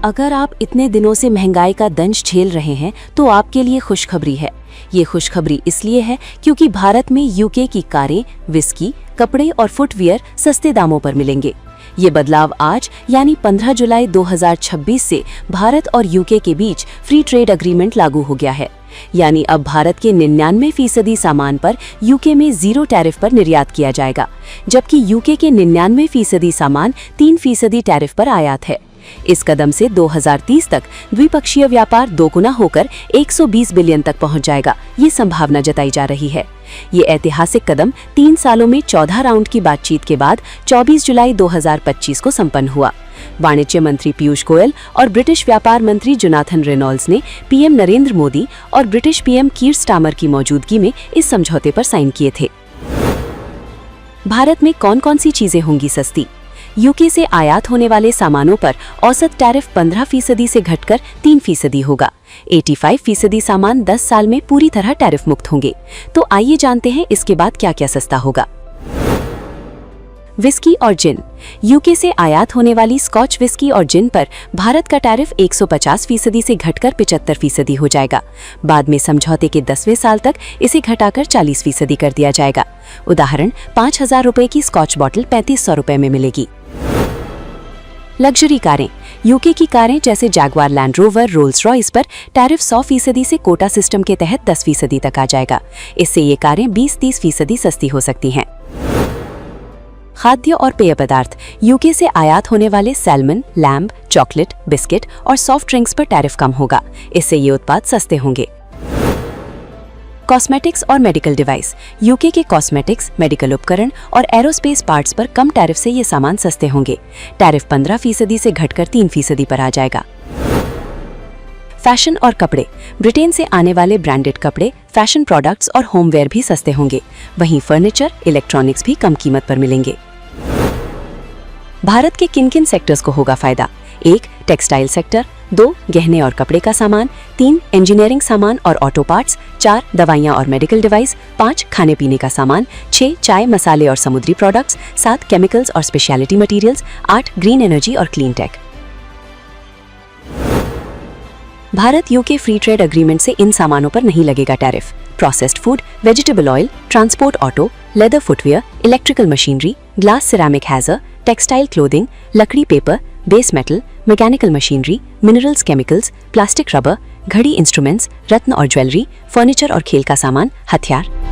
अगर आप इतने दिनों से महंगाई का दंश झेल रहे हैं तो आपके लिए खुशखबरी है। ये खुशखबरी इसलिए है क्योंकि भारत में यूके की कारें, विस्की, कपड़े और फुटवियर सस्ते दामों पर मिलेंगे। ये बदलाव आज यानी 15 जुलाई 2026 से भारत और यूके के बीच फ्री ट्रेड एग्रीमेंट लागू हो गया है। यानी अब भारत के 99% सामान पर यूके में 0 टैरिफ पर निर्यात किया जाएगा, जबकि यूके के 99% सामान 3% टैरिफ पर आयात है। इस कदम से 2030 तक द्विपक्षीय व्यापार दोगुना होकर 120 बिलियन तक पहुंच जाएगा, ये संभावना जताई जा रही है। ये ऐतिहासिक कदम 3 सालों में 14 राउंड की बातचीत के बाद 24 जुलाई 2025 को संपन्न हुआ। वाणिज्य मंत्री पीयूष गोयल और ब्रिटिश व्यापार मंत्री जोनाथन रेनॉल्ड्स ने पीएम नरेंद्र मोदी और ब्रिटिश पीएम कीर स्टामर की मौजूदगी में इस समझौते पर साइन किए थे। भारत में कौन-कौन सी चीजें होंगी सस्ती? यूके से आयात होने वाले सामानों पर औसत टैरिफ 15% से घटकर 3% होगा। 85% सामान 10 साल में पूरी तरह टैरिफ मुक्त होंगे। तो आइए जानते हैं इसके बाद क्या क्या सस्ता होगा। विस्की और जिन। यूके से आयात होने वाली स्कॉच विस्की और जिन पर भारत का टैरिफ 150% से घटकर 75% हो जाएगा। बाद में समझौते के 10वें साल तक इसे घटाकर 40% कर दिया जाएगा। उदाहरण, 5,000 रुपए की स्कॉच बॉटल 3,500 रुपए में मिलेगी। लग्जरी कारें। यूके की कारें जैसे Jaguar, land rover, Rolls Royce पर टैरिफ 100% से कोटा सिस्टम के तहत 10% तक आ जाएगा। इससे ये कारें 20-30% सस्ती हो सकती हैं। खाद्य और पेय पदार्थ। यूके से आयात होने वाले सैल्मन, लैम्ब, चॉकलेट, बिस्किट और सॉफ्ट ड्रिंक्स पर टैरिफ कम होगा। इससे ये उत्पाद सस्ते होंगे। कॉस्मेटिक्स और मेडिकल डिवाइस। यूके के कॉस्मेटिक्स, मेडिकल उपकरण और एरोस्पेस पार्ट्स पर कम टैरिफ से ये सामान सस्ते होंगे। टैरिफ 15% से घटकर 3% पर आ जाएगा। फैशन और कपड़े। ब्रिटेन से आने वाले ब्रांडेड कपड़े, फैशन प्रोडक्ट्स और होमवेयर भी सस्ते होंगे। वहीं फर्नीचर, इलेक्ट्रॉनिक्स भी कम कीमत पर मिलेंगे। भारत के किन-किन सेक्टर्स को होगा फायदा? 1. Textile sector, 2. गहने और कपड़े का सामान, 3. इंजीनियरिंग सामान और ऑटो पार्ट्स, 4. दवाइयां और मेडिकल डिवाइस, 5. खाने पीने का सामान, 6. चाय, मसाले और समुद्री प्रोडक्ट्स, 7. केमिकल्स और स्पेशलिटी मटेरियल्स, 8. ग्रीन एनर्जी और clean tech. Bharat UK free trade agreement से इन सामानों पर नहीं लगेगा tariff. Processed food, vegetable oil, transport auto, leather footwear, electrical machinery, glass ceramic हैजर, टेक्सटाइल क्लोथिंग, लकड़ी पेपर, base metal, mechanical machinery, minerals chemicals, plastic rubber, घड़ी इंस्ट्रूमेंट्स, रत्न और ज्वेलरी, फर्नीचर और खेल का सामान, हथियार,